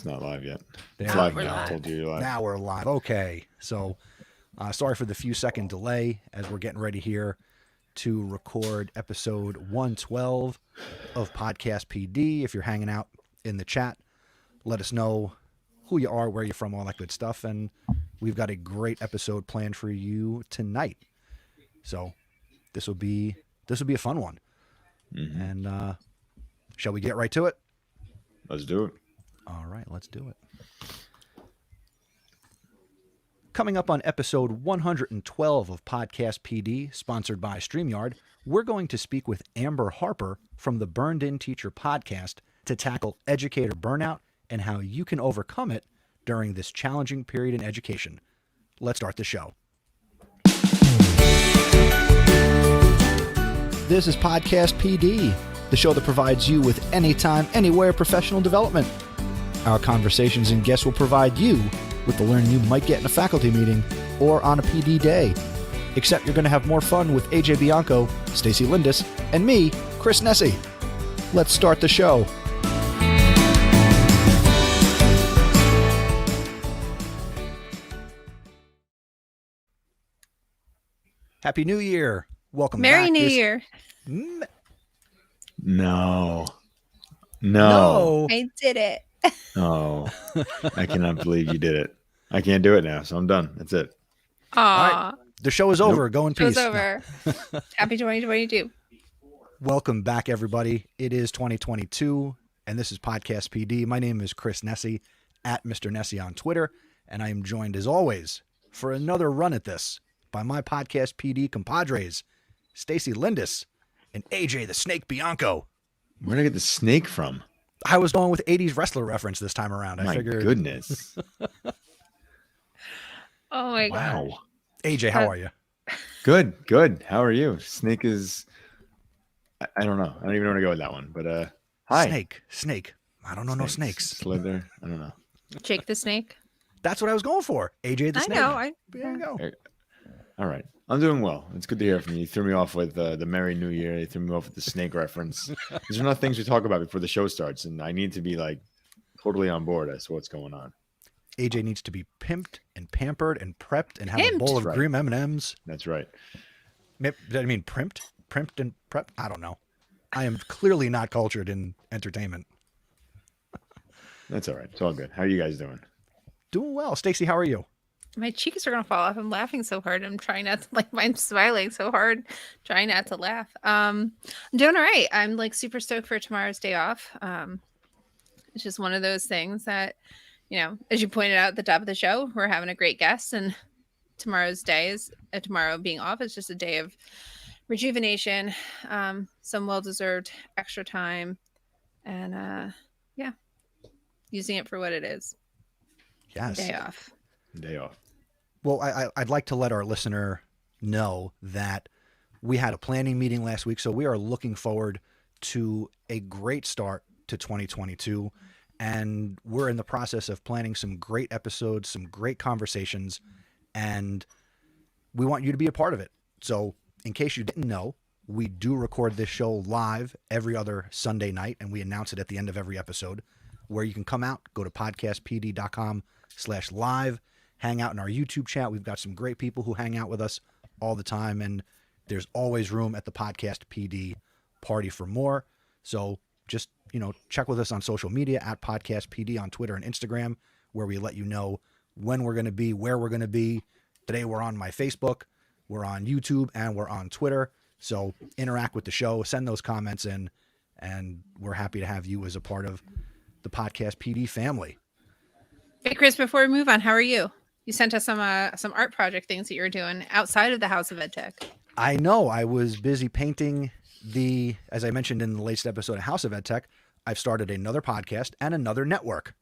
It's not live yet. It's live now. now. I told you you're live. Now we're live. Okay. So sorry for the few second delay as we're getting ready here to record episode 112 of PodcastPD. If you're hanging out in the chat, let us know who you are, where you're from, all that good stuff. And we've got a great episode planned for you tonight. So this will be a fun one. Mm-hmm. And shall we get right to it? Let's do it. All right, let's do it. Coming up on episode 112 of PodcastPD, sponsored by Streamyard, we're going to speak with Amber Harper from the Burnin Teacher podcast to tackle educator burnout and how you can overcome it during this challenging period in education. Let's start the show. This is PodcastPD, the show that provides you with anytime, anywhere professional development. Our conversations and guests will provide you with the learning you might get in a faculty meeting or on a PD day. Except you're going to have more fun with AJ Bianco, Stacey Lindis, and me, Chris Nessie. Let's start the show. Happy New Year. Welcome back. Merry New Year. No. I did it. Oh, I cannot believe you did it. I can't do it now, so I'm done. That's it. All right. The show is over. Go in peace. Show's over. Happy 2022. Welcome back, everybody. It is 2022, and this is PodcastPD. My name is Chris Nessie, at Mr. Nessie on Twitter, and I am joined, as always, for another run at this by my PodcastPD compadres, Stacey Lindis and AJ the Snake Bianco. Where did I get the snake from? I was going with 80s wrestler reference this time around. I figured. Goodness. Oh my wow. God. AJ, how are you? Good. How are you? Snake is, I don't know. I don't even know where to go with that one, but hi. Snake. I don't know no snakes. Slither. I don't know. Jake the Snake. That's what I was going for. AJ the Snake. I know. There you go. All right. I'm doing well. It's good to hear from you. You threw me off with the Merry New Year. You threw me off with the snake reference. These are not things we talk about before the show starts, and I need to be like totally on board as to what's going on. AJ needs to be pimped and pampered and prepped and have a bowl of green M&Ms. That's right. Did I mean primped and prepped? I don't know. I am clearly not cultured in entertainment. That's all right. It's all good. How are you guys doing? Doing well. Stacey, how are you? My cheeks are gonna fall off. I'm laughing so hard. I'm trying not to I'm smiling so hard, trying not to laugh. I'm doing all right. I'm like super stoked for tomorrow's day off. It's just one of those things that, you know, as you pointed out at the top of the show, we're having a great guest, and tomorrow's day is tomorrow being off is just a day of rejuvenation, some well-deserved extra time, and using it for what it is. Yes. Day off. Well, I'd like to let our listener know that we had a planning meeting last week, so we are looking forward to a great start to 2022, and we're in the process of planning some great episodes, some great conversations, and we want you to be a part of it. So in case you didn't know, we do record this show live every other Sunday night, and we announce it at the end of every episode, where you can come out, go to podcastpd.com/live, hang out in our YouTube chat. We've got some great people who hang out with us all the time, and there's always room at the Podcast PD party for more. So just, check with us on social media at Podcast PD on Twitter and Instagram, where we let you know when we're going to be, where we're going to be. Today we're on my Facebook, we're on YouTube, and we're on Twitter. So interact with the show, send those comments in, and we're happy to have you as a part of the Podcast PD family. Hey, Chris, before we move on, how are you? You sent us some art project things that you're doing outside of the House of EdTech. I know. I was busy painting as I mentioned in the latest episode of House of EdTech, I've started another podcast and another network.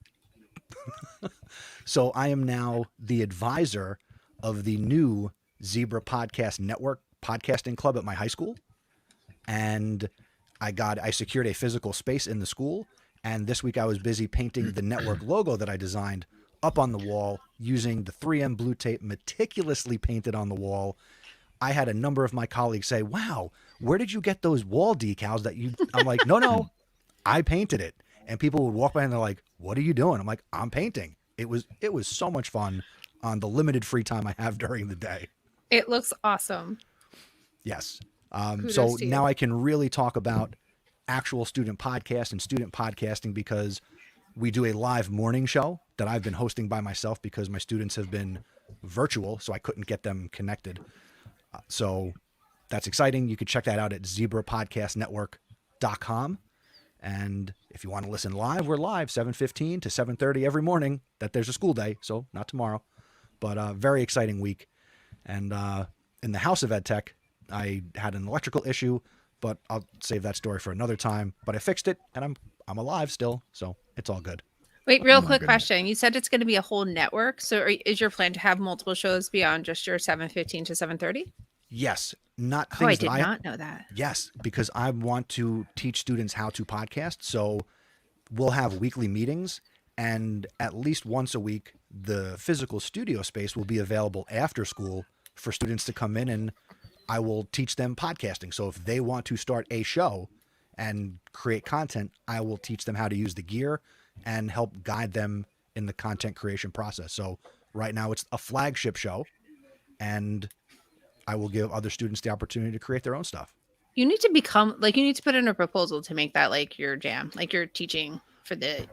So I am now the advisor of the new Zebra Podcast Network podcasting club at my high school. And I secured a physical space in the school. And this week I was busy painting the network logo that I designed up on the wall using the 3M blue tape meticulously painted on the wall. I had a number of my colleagues say, wow, where did you get those wall decals that you, I'm like, no, I painted it. and people would walk by and they're like, "What are you doing?" I'm like, "I'm painting." It was so much fun on the limited free time I have during the day. It looks awesome. Yes. Kudos So to you. now I can really talk about actual student podcast and student podcasting, because we do a live morning show that I've been hosting by myself because my students have been virtual, so I couldn't get them connected. So that's exciting. You can check that out at zebrapodcastnetwork.com. And if you want to listen live, we're live 7:15 to 7:30 every morning. That there's a school day, so not tomorrow, but a very exciting week. And in the House of EdTech, I had an electrical issue, but I'll save that story for another time. But I fixed it, and I'm alive still, so it's all good. Wait, real Oh my quick goodness. question. You said it's going to be a whole network. So is your plan to have multiple shows beyond just your 7:15 to 7:30? Yes, not Oh, I things did that not know that. Yes, because I want to teach students how to podcast. So we'll have weekly meetings, and at least once a week, the physical studio space will be available after school for students to come in, and I will teach them podcasting. So if they want to start a show and create content, I will teach them how to use the gear and help guide them in the content creation process. So right now it's a flagship show, and I will give other students the opportunity to create their own stuff. You need to become like, you need to put in a proposal to make that like your jam, like you're teaching for the,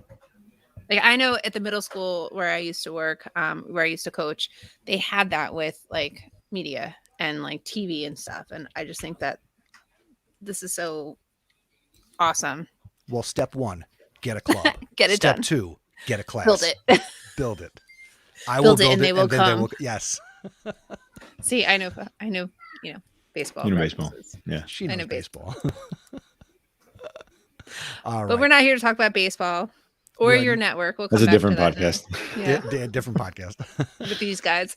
like, I know at the middle school where I used to work, where I used to coach, they had that with like media and like TV and stuff. And I just think that this is so awesome. Well, step 1, get a club. Get it Step done. 2, get a class. Build it. Build it. I Build will it build and they will then come. Yes. See, I know, baseball. You know baseball. references. Yeah. She I knows know baseball. All right. But we're not here to talk about baseball or Right. your network. We'll come That's a back to different that podcast. now. Yeah, Different podcast. with these guys.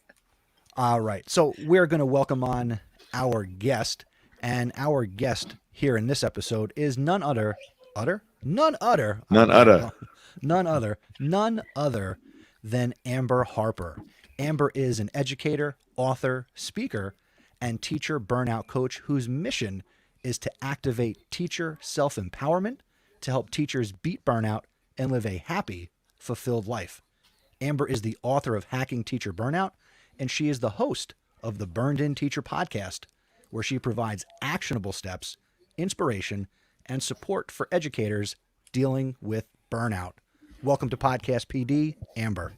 All right. So we're going to welcome on our guest, and our guest here in this episode is none other than Amber Harper. Amber is an educator, author, speaker, and teacher burnout coach whose mission is to activate teacher self-empowerment to help teachers beat burnout and live a happy, fulfilled life. Amber is the author of Hacking Teacher Burnout, and she is the host of the Burnin Teacher podcast, where she provides actionable steps, inspiration, and support for educators dealing with burnout. Welcome to PodcastPD, Amber.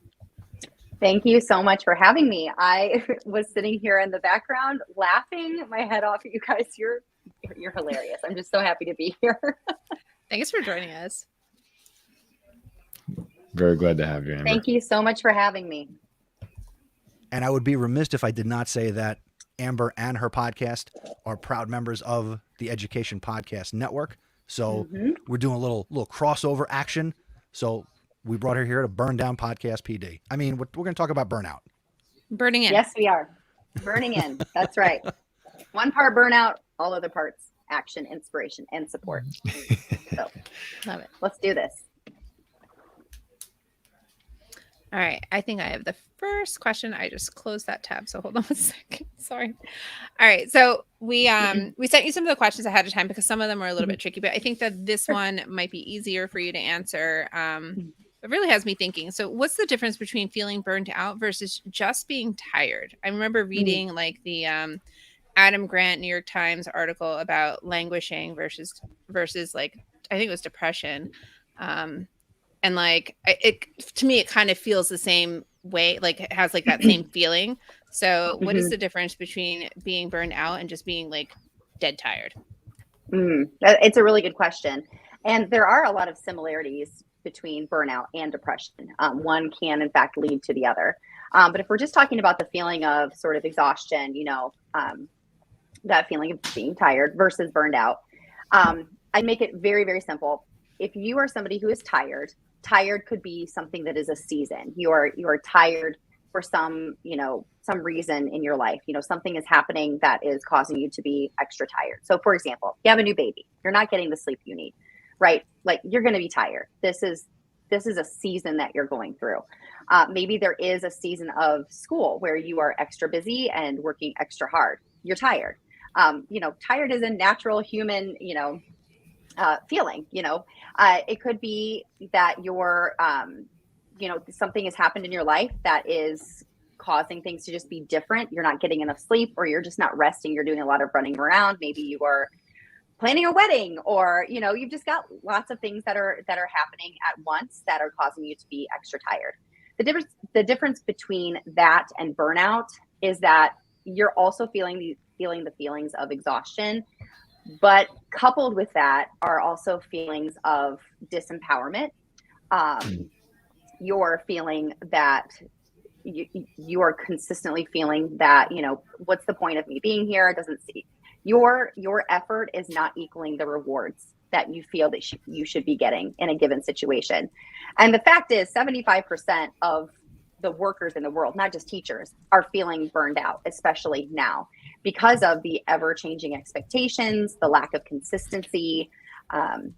Thank you so much for having me. I was sitting here in the background laughing my head off at you guys. You're hilarious. I'm just so happy to be here. Thanks for joining us. Very glad to have you, Amber. Thank you so much for having me. And I would be remiss if I did not say that Amber and her podcast are proud members of the Education Podcast Network. So we're doing a little crossover action. So we brought her here to burn down Podcast PD. I mean, we're going to talk about burnout. Burning in. Yes, we are. Burning in. That's right. One part burnout, all other parts action, inspiration, and support. So Love it. let's do this. All right. I think I have the first question. I just closed that tab. So hold on one second. Sorry. All right. So we sent you some of the questions ahead of time because some of them are a little bit tricky, but I think that this one might be easier for you to answer. It really has me thinking. So what's the difference between feeling burnt out versus just being tired? I remember reading like the Adam Grant New York Times article about languishing versus like, I think it was depression. And like to me, it kind of feels the same way, like it has like that same feeling. So what is the difference between being burned out and just being like dead tired? It's a really good question. And there are a lot of similarities between burnout and depression. One can in fact lead to the other. But if we're just talking about the feeling of sort of exhaustion, that feeling of being tired versus burned out, I make it very, very simple. If you are somebody who is tired could be something that is a season. You are tired for some reason in your life. Something is happening that is causing you to be extra tired. So for example, you have a new baby, you're not getting the sleep you need, right? Like you're going to be tired. This is a season that you're going through. Maybe there is a season of school where you are extra busy and working extra hard. You're tired. Tired is a natural human, feeling. It could be that you're, something has happened in your life that is causing things to just be different. You're not getting enough sleep, or you're just not resting. You're doing a lot of running around. Maybe you are planning a wedding, or you've just got lots of things that are happening at once that are causing you to be extra tired. The difference between that and burnout is that you're also feeling the feelings of exhaustion, but coupled with that are also feelings of disempowerment. You're feeling that you are consistently feeling that, what's the point of me being here? It doesn't see your effort is not equaling the rewards that you feel that you should be getting in a given situation. And the fact is 75% of the workers in the world, not just teachers, are feeling burned out, especially now, because of the ever-changing expectations, the lack of consistency, and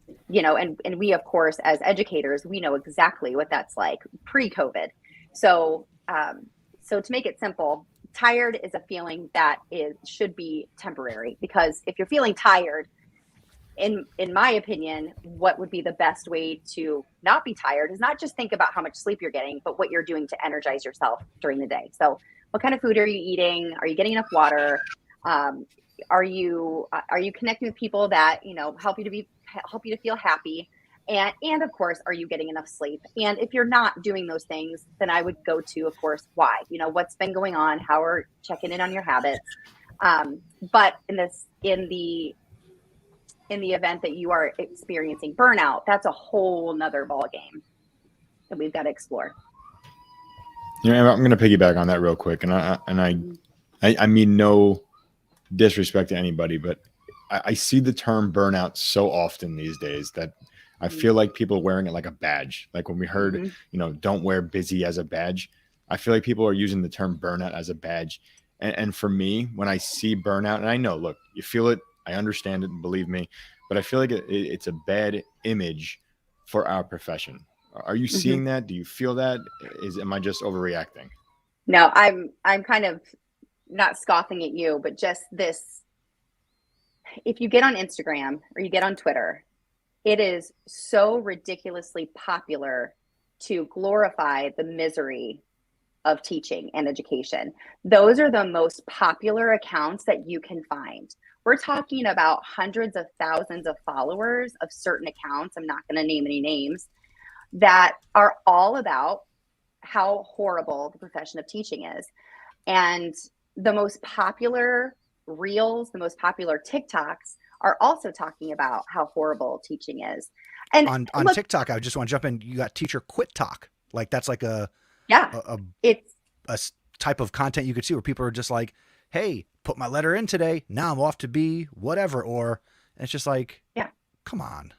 we, of course, as educators, we know exactly what that's like pre-COVID. So to make it simple, tired is a feeling that should be temporary, because if you're feeling tired, in my opinion, what would be the best way to not be tired is not just think about how much sleep you're getting, but what you're doing to energize yourself during the day. So what kind of food are you eating? Are you getting enough water? Are you connecting with people that, help you to feel happy? And of course, are you getting enough sleep? And if you're not doing those things, then I would go to, of course, why? What's been going on? How are checking in on your habits? But in the event that you are experiencing burnout, that's a whole nother ball game that we've got to explore. I'm going to piggyback on that real quick, and I mean no disrespect to anybody, but I see the term burnout so often these days that I feel like people are wearing it like a badge. Like when we heard, don't wear busy as a badge. I feel like people are using the term burnout as a badge. And for me, when I see burnout, and I know, look, you feel it, I understand it, believe me, but I feel like it's a bad image for our profession. Are you seeing that? Do you feel that? Am I just overreacting? No, I'm kind of not scoffing at you, but just this. If you get on Instagram or you get on Twitter, it is so ridiculously popular to glorify the misery of teaching and education. Those are the most popular accounts that you can find. We're talking about hundreds of thousands of followers of certain accounts, I'm not going to name any names, that are all about how horrible the profession of teaching is. And the most popular reels, the most popular TikToks are also talking about how horrible teaching is. And on TikTok, I just want to jump in. You got teacher quit talk. Like that's like it's a type of content you could see where people are just like, hey, put my letter in today. Now I'm off to be whatever. Or it's just like, come on.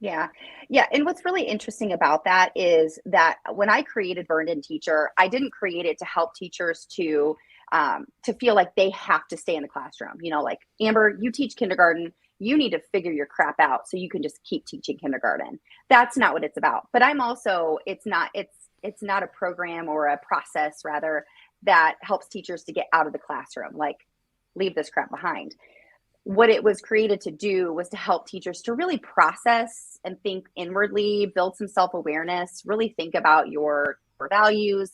Yeah. And what's really interesting about that is that when I created Burnin Teacher, I didn't create it to help teachers to feel like they have to stay in the classroom. Like, Amber, you teach kindergarten, you need to figure your crap out so you can just keep teaching kindergarten. That's not what it's about. But I'm also, it's not a program or a process rather that helps teachers to get out of the classroom, like leave this crap behind. What it was created to do was to help teachers to really process and think inwardly, build some self-awareness, really think about your values,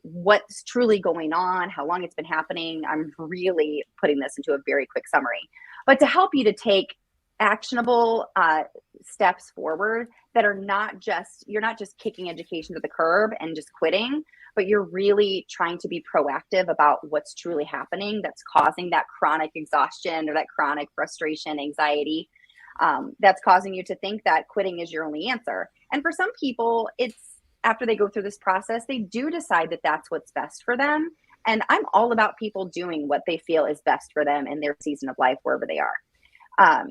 what's truly going on, how long it's been happening. I'm really putting this into a very quick summary, but to help you to take actionable steps forward that are you're not just kicking education to the curb and just quitting, but you're really trying to be proactive about what's truly happening that's causing that chronic exhaustion or that chronic frustration, anxiety, that's causing you to think that quitting is your only answer. And for some people, it's after they go through this process, they do decide that that's what's best for them. And I'm all about people doing what they feel is best for them in their season of life, wherever they are.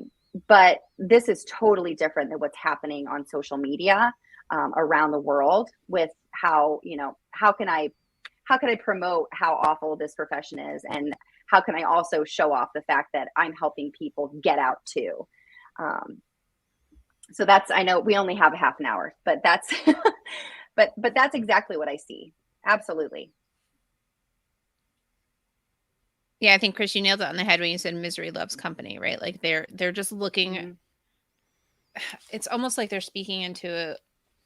But this is totally different than what's happening on social media around the world with how can I promote how awful this profession is, and how can I also show off the fact that I'm helping people get out too. So that's, I know we only have a half an hour, but that's but that's exactly what I see. Absolutely. Yeah, I think, Chris, you nailed it on the head when you said misery loves company, right? Like they're just looking it's almost like they're speaking into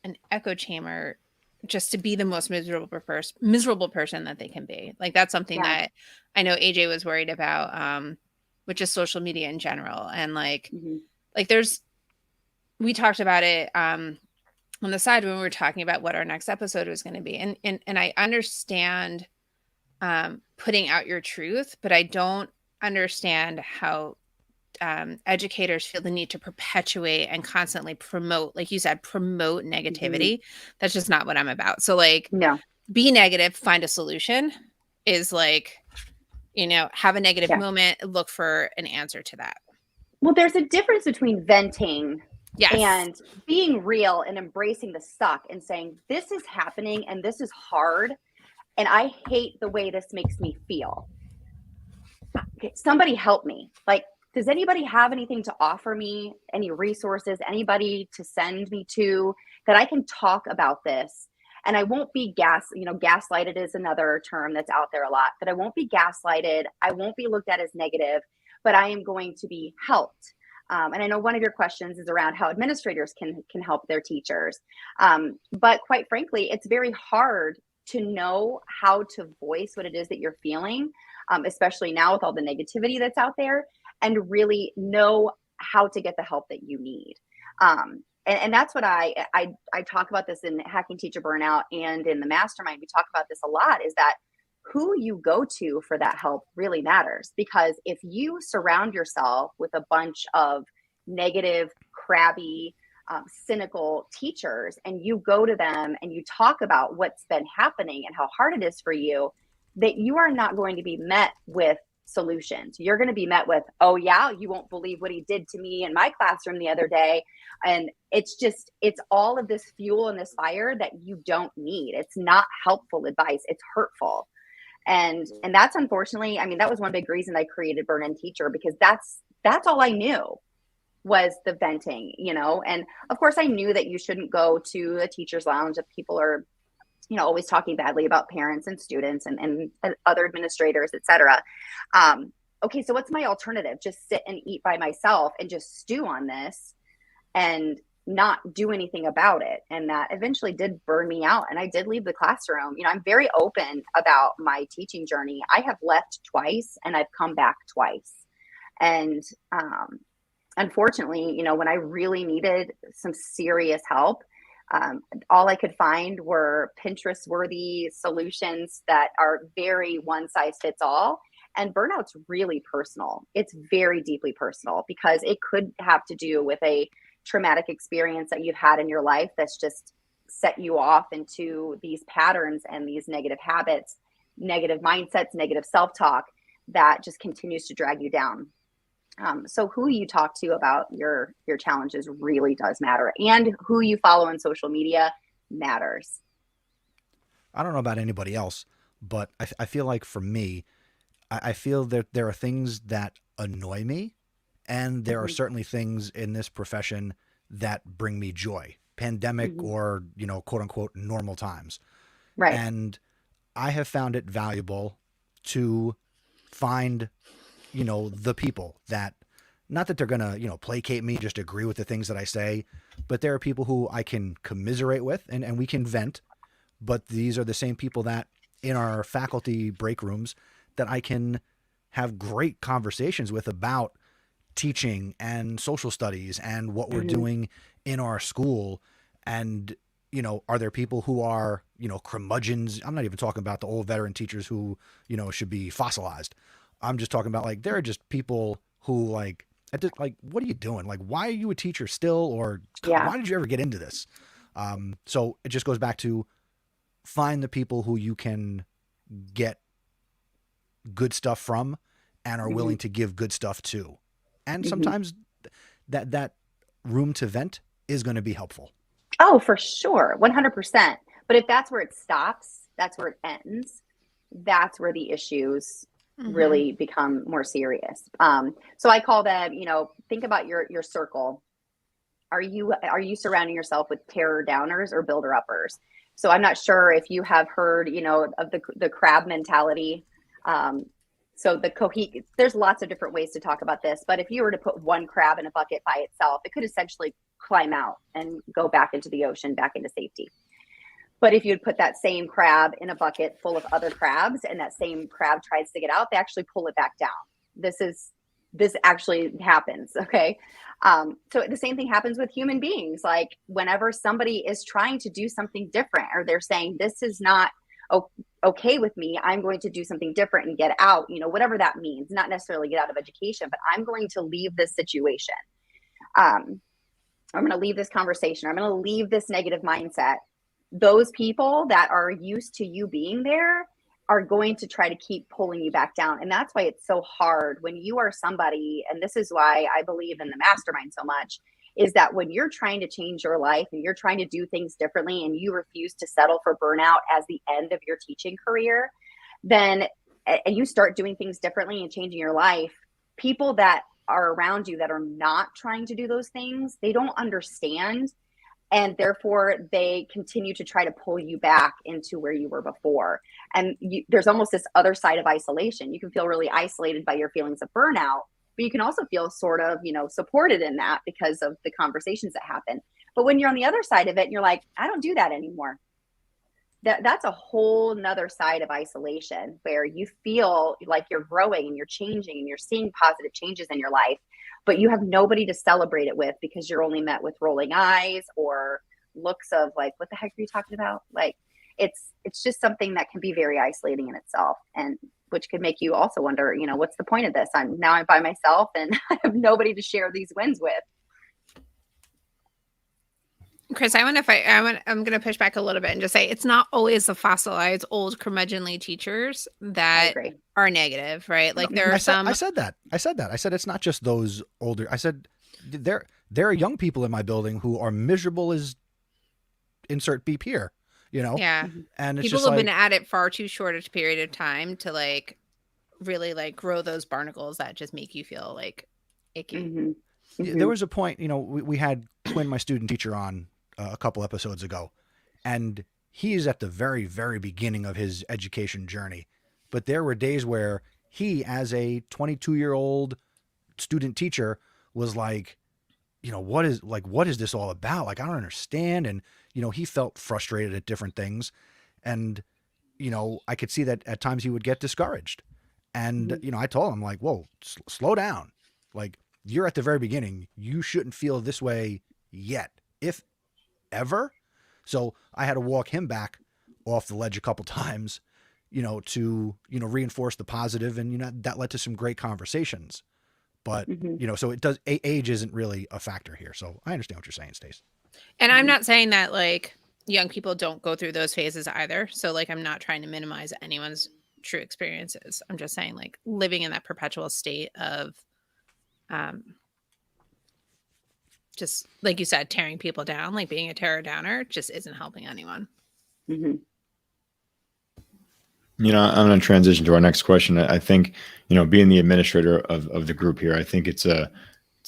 an echo chamber just to be the most miserable person that they can be. Like that's something Yeah. that I know AJ was worried about, which is social media in general. And like we talked about it on the side when we were talking about what our next episode was going to be. And I understand putting out your truth, but I don't understand how educators feel the need to perpetuate and constantly promote, like you said, promote negativity. That's just not what I'm about. So like, No. be negative, find a solution is like, have a negative moment, look for an answer to that. Well, there's a difference between venting Yes. and being real and embracing the suck and saying, this is happening and this is hard. And I hate the way this makes me feel. Somebody help me. Like, does anybody have anything to offer me? Any resources, anybody to send me to that I can talk about this? And I won't be gaslighted is another term that's out there a lot, but I won't be gaslighted. I won't be looked at as negative, but I am going to be helped. And I know one of your questions is around how administrators can help their teachers. But quite frankly, it's very hard to know how to voice what it is that you're feeling, especially now with all the negativity that's out there, and really know how to get the help that you need. And that's what I talk about this in Hacking Teacher Burnout and in the mastermind. We talk about this a lot, is that who you go to for that help really matters. Because if you surround yourself with a bunch of negative, crabby, cynical teachers, and you go to them and you talk about what's been happening and how hard it is for you, that you are not going to be met with solutions. You're going to be met with, oh yeah, you won't believe what he did to me in my classroom the other day. And it's all of this fuel and this fire that you don't need. It's not helpful advice. It's hurtful. And that's unfortunately, I mean, that was one big reason I created Burnin Teacher, because that's all I knew was the venting, and of course I knew that you shouldn't go to a teacher's lounge if people are, always talking badly about parents and students and other administrators, etc. Okay, so what's my alternative? Just sit and eat by myself and just stew on this and not do anything about it. And that eventually did burn me out. And I did leave the classroom. I'm very open about my teaching journey. I have left twice and I've come back twice. And unfortunately, when I really needed some serious help, all I could find were Pinterest-worthy solutions that are very one-size-fits-all. And burnout's really personal. It's very deeply personal, because it could have to do with a traumatic experience that you've had in your life that's just set you off into these patterns and these negative habits, negative mindsets, negative self-talk that just continues to drag you down. So who you talk to about your challenges really does matter, and who you follow on social media matters. I don't know about anybody else, but I feel like for me, I feel that there are things that annoy me, and there are certainly things in this profession that bring me joy, pandemic or, quote unquote, normal times. Right. And I have found it valuable to find the people that, not that they're going to, placate me, just agree with the things that I say, but there are people who I can commiserate with and we can vent, but these are the same people that in our faculty break rooms that I can have great conversations with about teaching and social studies and what we're doing in our school. And, are there people who are, curmudgeons? I'm not even talking about the old veteran teachers who, should be fossilized. I'm just talking about, like, there are just people who, like, what are you doing? Like, why are you a teacher still? Or why did you ever get into this? So it just goes back to find the people who you can get good stuff from and are willing to give good stuff to. And sometimes that room to vent is going to be helpful. Oh, for sure. 100%. But if that's where it stops, that's where it ends, that's where the issues really become more serious. So I call them, think about your circle. Are you surrounding yourself with terror downers or builder uppers? So I'm not sure if you have heard, of the crab mentality. So there's lots of different ways to talk about this, but if you were to put one crab in a bucket by itself, it could essentially climb out and go back into the ocean, back into safety. But if you'd put that same crab in a bucket full of other crabs and that same crab tries to get out, they actually pull it back down. This actually happens. Okay. So the same thing happens with human beings. Like whenever somebody is trying to do something different, or they're saying, this is not okay with me, I'm going to do something different and get out, whatever that means, not necessarily get out of education, but I'm going to leave this situation. I'm going to leave this conversation. I'm going to leave this negative mindset. Those people that are used to you being there are going to try to keep pulling you back down. And that's why it's so hard when you are somebody, and this is why I believe in the mastermind so much, is that when you're trying to change your life and you're trying to do things differently and you refuse to settle for burnout as the end of your teaching career, then, and you start doing things differently and changing your life, people that are around you that are not trying to do those things, they don't understand. And therefore, they continue to try to pull you back into where you were before. And there's almost this other side of isolation. You can feel really isolated by your feelings of burnout, but you can also feel sort of, supported in that because of the conversations that happen. But when you're on the other side of it and you're like, I don't do that anymore. That's a whole nother side of isolation where you feel like you're growing and you're changing and you're seeing positive changes in your life, but you have nobody to celebrate it with because you're only met with rolling eyes or looks of like, what the heck are you talking about? Like, it's just something that can be very isolating in itself, and which could make you also wonder, what's the point of this? I'm by myself and I have nobody to share these wins with. Chris, I'm going to push back a little bit and just say it's not always the fossilized old curmudgeonly teachers that are negative, right? Like there are some. I said that. I said it's not just those older. I said there are young people in my building who are miserable as insert beep here. Yeah. And it's people just have been at it far too short a period of time to like really like grow those barnacles that just make you feel like icky. Mm-hmm. Mm-hmm. There was a point, we had Quinn, my student teacher, on a couple episodes ago, and he is at the very, very beginning of his education journey. But there were days where he, as a 22-year-old student teacher, was like, what is this all about? Like, I don't understand. And, he felt frustrated at different things. And, I could see that at times he would get discouraged. And, I told him, like, whoa, slow down. Like, you're at the very beginning. You shouldn't feel this way yet, if ever. So I had to walk him back off the ledge a couple times, to, reinforce the positive. And, that led to some great conversations. But, so it does, age isn't really a factor here. So I understand what you're saying, Stacey. And I'm not saying that like young people don't go through those phases either. So like, I'm not trying to minimize anyone's true experiences. I'm just saying like living in that perpetual state of, just like you said, tearing people down, like being a terror downer just isn't helping anyone. Mm-hmm. I'm going to transition to our next question. I think, being the administrator of the group here, I think it's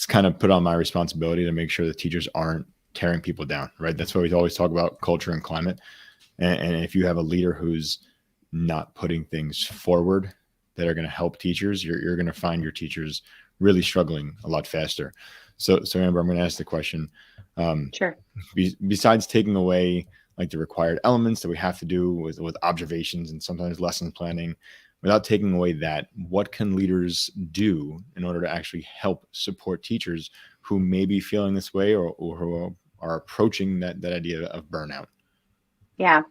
kind of put on my responsibility to make sure the teachers aren't tearing people down, right? That's why we always talk about culture and climate. And if you have a leader who's not putting things forward that are going to help teachers, you're going to find your teachers really struggling a lot faster. So Amber, I'm going to ask the question. Sure. Besides taking away like the required elements that we have to do with observations and sometimes lesson planning, without taking away that, what can leaders do in order to actually help support teachers who may be feeling this way or who are approaching that idea of burnout? Yeah,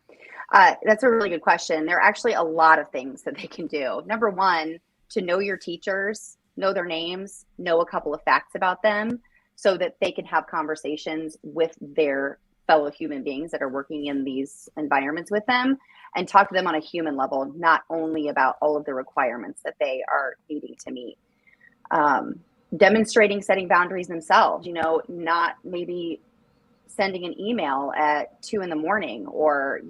that's a really good question. There are actually a lot of things that they can do. Number one, to know your teachers, know their names, know a couple of facts about them so that they can have conversations with their fellow human beings that are working in these environments with them, and talk to them on a human level, not only about all of the requirements that they are needing to meet. Demonstrating setting boundaries themselves, not maybe sending an email at 2 a.m. or,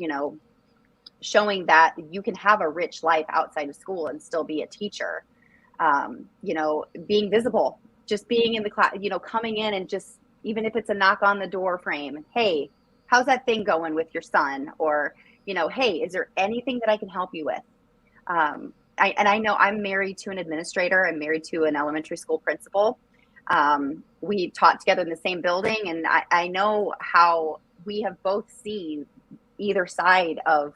showing that you can have a rich life outside of school and still be a teacher. Being visible, just being in the class, coming in and just, even if it's a knock on the door frame, hey, how's that thing going with your son? Or, hey, is there anything that I can help you with? I know I'm married to an administrator. I'm married to an elementary school principal. We taught together in the same building, and I know how we have both seen either side of,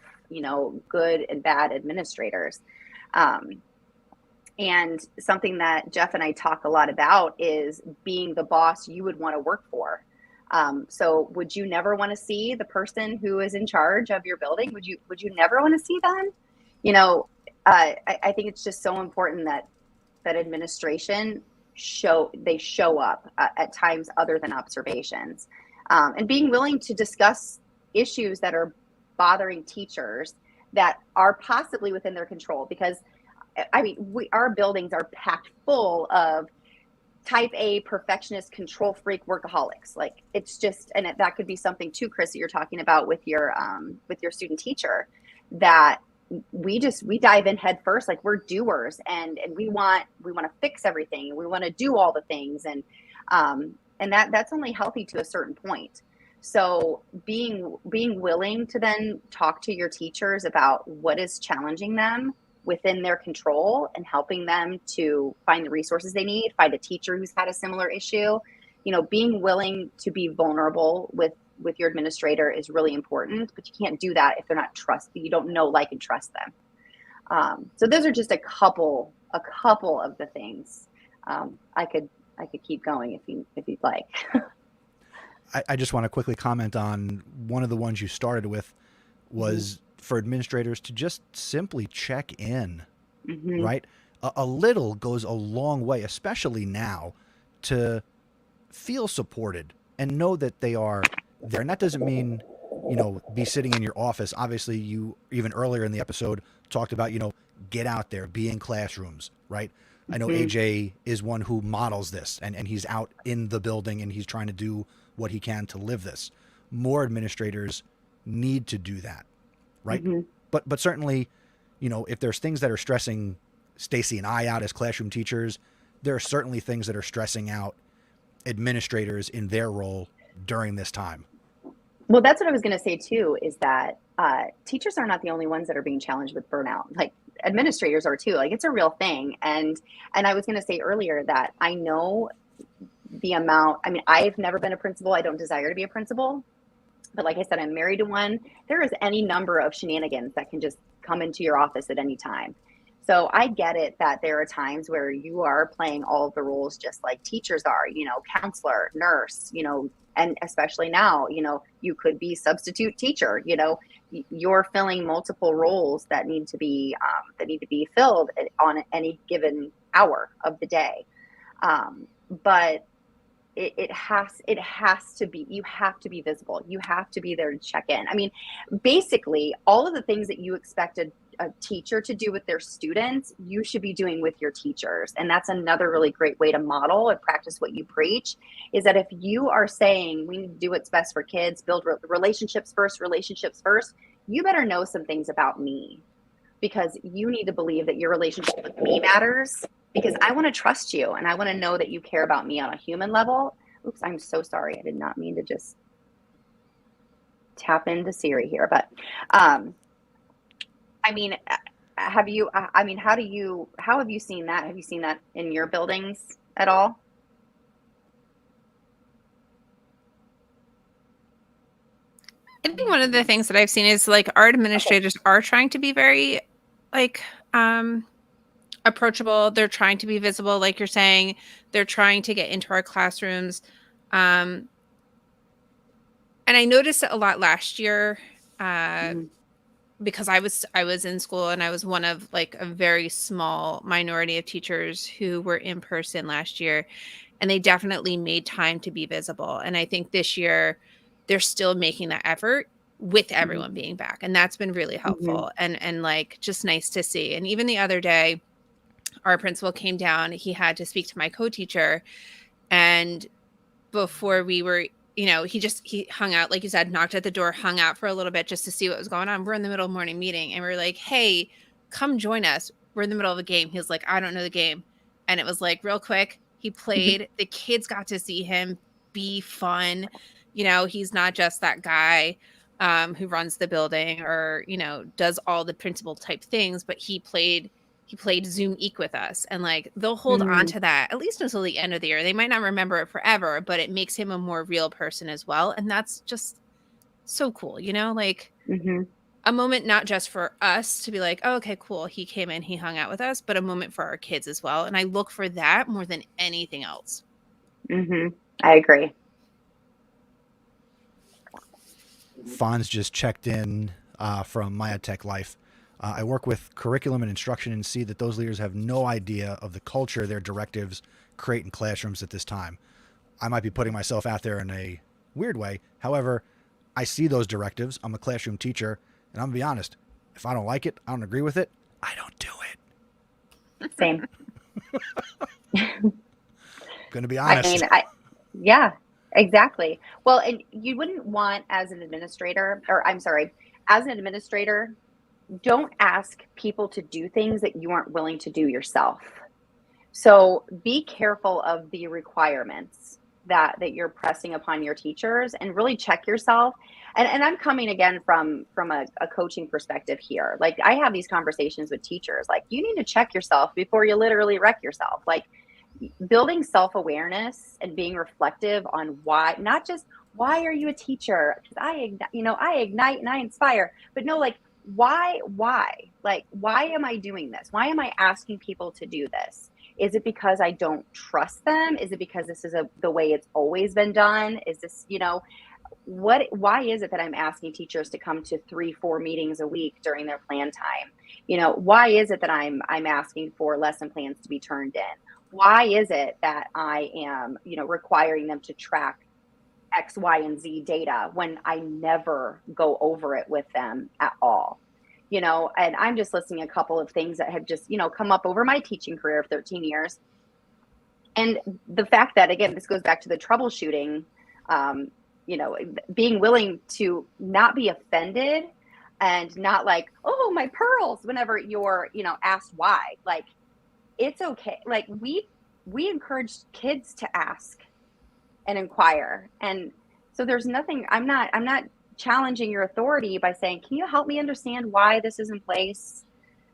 good and bad administrators. And something that Jeff and I talk a lot about is being the boss you would want to work for. So would you never want to see the person who is in charge of your building? Would you never want to see them? I think it's just so important that administration show up at times other than observations, and being willing to discuss issues that are bothering teachers that are possibly within their control. Because our buildings are packed full of type A perfectionist, control freak workaholics. Like, it's just, and that could be something too, Chris, that you're talking about with your student teacher, that we dive in head first. Like, we're doers, and we want to fix everything, and we want to do all the things. And that's only healthy to a certain point. So being willing to then talk to your teachers about what is challenging them within their control, and helping them to find the resources they need, find a teacher who's had a similar issue, being willing to be vulnerable with your administrator is really important, but you can't do that if they're not you don't know, like, and trust them. So those are just a couple of the things. I could keep going if you'd like. I just want to quickly comment on one of the ones you started with was for administrators to just simply check in, right? A little goes a long way, especially now, to feel supported and know that they are there. And that doesn't mean, be sitting in your office. Obviously, you, even earlier in the episode, talked about, get out there, be in classrooms, right? I know AJ is one who models this, and he's out in the building, and he's trying to do what he can to live this. More administrators need to do that, right? But certainly, if there's things that are stressing Stacey and I out as classroom teachers, there are certainly things that are stressing out administrators in their role during this time. Well, that's what I was going to say too, is that teachers are not the only ones that are being challenged with burnout. Like, administrators are too. Like, it's a real thing. And I was going to say earlier that I know the amount, I've never been a principal. I don't desire to be a principal. But like I said, I'm married to one. There is any number of shenanigans that can just come into your office at any time. So I get it that there are times where you are playing all of the roles just like teachers are, counselor, nurse, and especially now, you could be substitute teacher, you're filling multiple roles that need to be filled on any given hour of the day. But it has to be, you have to be visible. You have to be there to check in. Basically all of the things that you expected a teacher to do with their students, you should be doing with your teachers. And that's another really great way to model and practice what you preach, is that if you are saying we need to do what's best for kids, build relationships first, you better know some things about me, because you need to believe that your relationship with me matters, because I want to trust you, and I want to know that you care about me on a human level. Oops, I'm so sorry. I did not mean to just tap into Siri here, but how have you seen that? Have you seen that in your buildings at all? I think one of the things that I've seen is, like, our administrators are trying to be very, like, approachable. They're trying to be visible, like you're saying. They're trying to get into our classrooms. And I noticed it a lot last year, because I was in school, and I was one of, like, a very small minority of teachers who were in person last year, and they definitely made time to be visible. And I think this year they're still making that effort with everyone being back, and that's been really helpful and like, just nice to see. And even the other day, our principal came down. He had to speak to my co-teacher, and before we were, he hung out, like you said, knocked at the door, hung out for a little bit just to see what was going on. We're in the middle of morning meeting, and we're like, hey, come join us. We're in the middle of a game. He was like, I don't know the game. And it was like real quick. He played. The kids got to see him be fun. He's not just that guy who runs the building or, does all the principal type things, but he played he played Zoom Eek with us, and like they'll hold on to that at least until the end of the year. They might not remember it forever, but it makes him a more real person as well, and that's just so cool, you know, like a moment not just for us to be like, oh, okay, cool, he came in, he hung out with us, but a moment for our kids as well. And I look for that more than anything else. I agree. Fonz just checked in from Maya Tech Life. I work with curriculum and instruction and see that those leaders have no idea of the culture their directives create in classrooms at this time. I might be putting myself out there in a weird way. However, I see those directives. I'm a classroom teacher, and I'm going to be honest. If I don't like it, I don't agree with it, I don't do it. Same. Going to be honest. Yeah, exactly. Well, and you wouldn't want as an administrator, don't ask people to do things that you aren't willing to do yourself. So be careful of the requirements that you're pressing upon your teachers, and really check yourself. And I'm coming again from a coaching perspective here. Like, I have these conversations with teachers, like, you need to check yourself before you literally wreck yourself. Like, building self-awareness and being reflective on why, not just why are you a teacher? Because I ignite and I inspire, but no, like, why, like, why am I doing this? Why am I asking people to do this? Is it because I don't trust them? Is it because this is the way it's always been done? Is this, why is it that I'm asking teachers to come to 3-4 meetings a week during their plan time? Why is it that I'm asking for lesson plans to be turned in? Why is it that I am, requiring them to track X, Y, and Z data when I never go over it with them at all? And I'm just listing a couple of things that have just, come up over my teaching career of 13 years. And the fact that, again, this goes back to the troubleshooting, being willing to not be offended and not like, oh, my pearls, whenever you're, asked why. Like, it's okay. Like, we encourage kids to ask and inquire. And so there's nothing, I'm not challenging your authority by saying, can you help me understand why this is in place?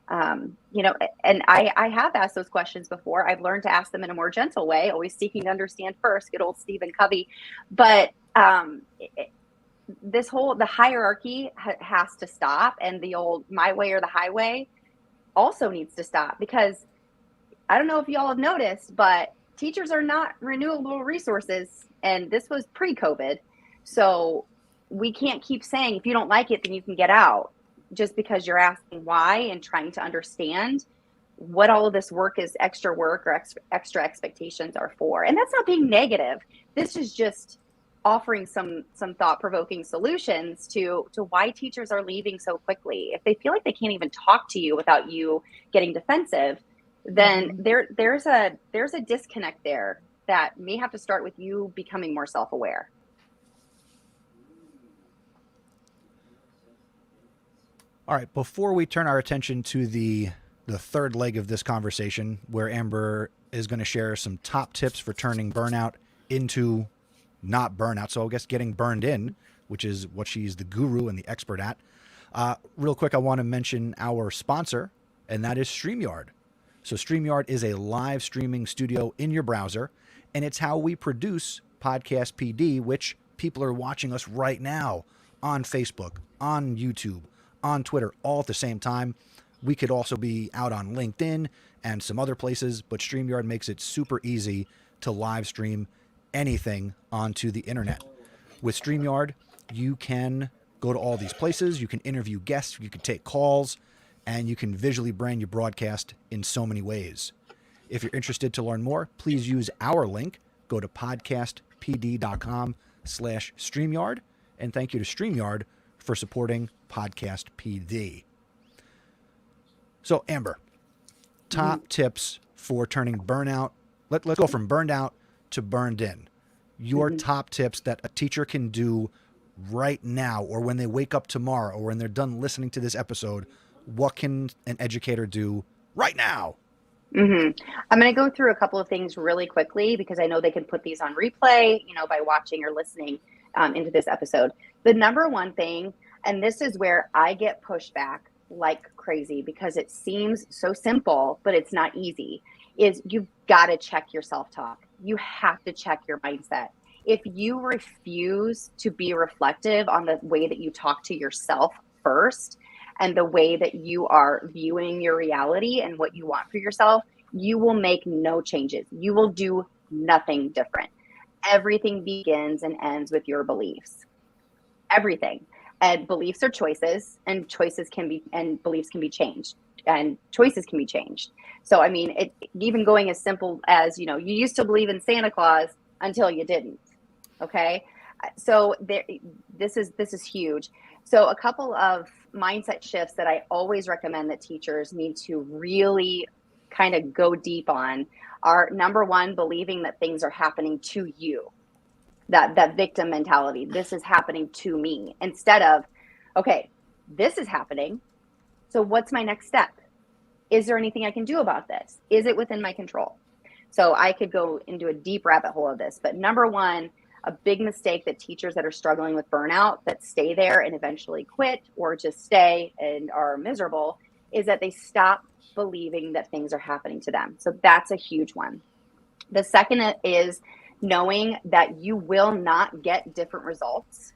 And I have asked those questions before. I've learned to ask them in a more gentle way, always seeking to understand first, good old Stephen Covey. But the hierarchy has to stop. And the old my way or the highway also needs to stop, because I don't know if y'all have noticed, but teachers are not renewable resources. And this was pre-COVID. So we can't keep saying, if you don't like it, then you can get out, just because you're asking why and trying to understand what all of this work is, extra work or extra expectations are for. And that's not being negative. This is just offering some thought-provoking solutions to why teachers are leaving so quickly. If they feel like they can't even talk to you without you getting defensive, then there's a disconnect there that may have to start with you becoming more self-aware. All right, before we turn our attention to the third leg of this conversation, where Amber is going to share some top tips for turning burnout into not burnout, so I guess getting burned in, which is what she's the guru and the expert at. Real quick, I want to mention our sponsor, and that is Streamyard. So Streamyard is a live streaming studio in your browser, and it's how we produce PodcastPD, which people are watching us right now on Facebook, on YouTube, on Twitter, all at the same time. We could also be out on LinkedIn and some other places, but StreamYard makes it super easy to live stream anything onto the internet. With StreamYard, you can go to all these places, you can interview guests, you can take calls, and you can visually brand your broadcast in so many ways. If you're interested to learn more, please use our link. Go to podcastpd.com/StreamYard, and thank you to StreamYard for supporting Podcast PD. So, Amber, top tips for turning burnout. Let's go from burned out to burned in. Your top tips that a teacher can do right now, or when they wake up tomorrow, or when they're done listening to this episode. What can an educator do right now? I'm going to go through a couple of things really quickly, because I know they can put these on replay, by watching or listening into this episode. The number one thing, and this is where I get pushback like crazy because it seems so simple, but it's not easy, is you've got to check your self-talk. You have to check your mindset. If you refuse to be reflective on the way that you talk to yourself first and the way that you are viewing your reality and what you want for yourself, you will make no changes. You will do nothing different. Everything begins and ends with your beliefs. Everything. And beliefs are choices, and choices can be, and beliefs can be changed, and choices can be changed. So, I mean, it even going as simple as, you used to believe in Santa Claus until you didn't. Okay. So this is huge. So a couple of mindset shifts that I always recommend that teachers need to really kind of go deep on are, number one, believing that things are happening to you. That victim mentality. This is happening to me, instead of, okay, this is happening. So what's my next step? Is there anything I can do about this? Is it within my control? So I could go into a deep rabbit hole of this, but number one, a big mistake that teachers that are struggling with burnout, that stay there and eventually quit or just stay and are miserable, is that they stop believing that things are happening to them. So that's a huge one. The second is knowing that you will not get different results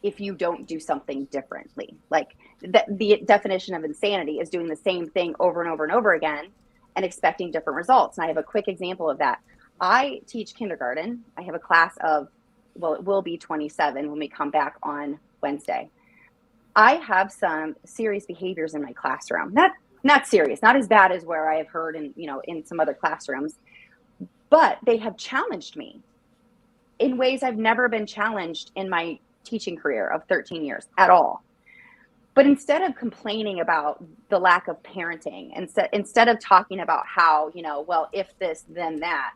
if you don't do something differently. Like the definition of insanity is doing the same thing over and over and over again and expecting different results. And I have a quick example of that. I teach kindergarten. I have a class of, well, it will be 27 when we come back on Wednesday. I have some serious behaviors in my classroom. Not serious, not as bad as where I have heard in some other classrooms, but they have challenged me in ways I've never been challenged in my teaching career of 13 years at all. But instead of complaining about the lack of parenting, instead of talking about how, well, if this, then that,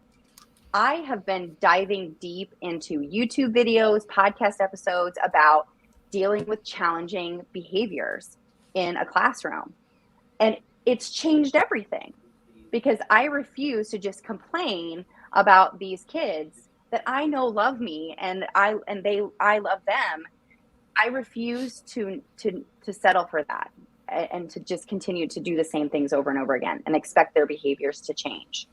I have been diving deep into YouTube videos, podcast episodes about dealing with challenging behaviors in a classroom. And it's changed everything, because I refuse to just complain about these kids that I know love me and I love them. I refuse to settle for that and to just continue to do the same things over and over again and expect their behaviors to change.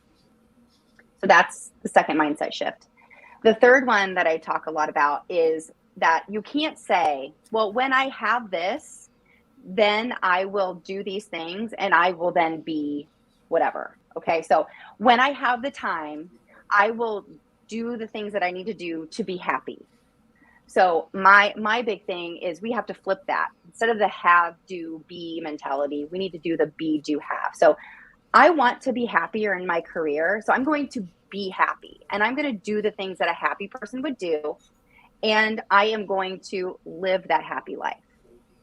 So that's the second mindset shift. The third one that I talk a lot about is that you can't say, well, when I have this, then I will do these things and I will then be whatever. Okay. So when I have the time, I will do the things that I need to do to be happy. So my big thing is we have to flip that. Instead of the have, do, be mentality, we need to do the be, do, have. So I want to be happier in my career. So I'm going to be happy and I'm going to do the things that a happy person would do. And I am going to live that happy life.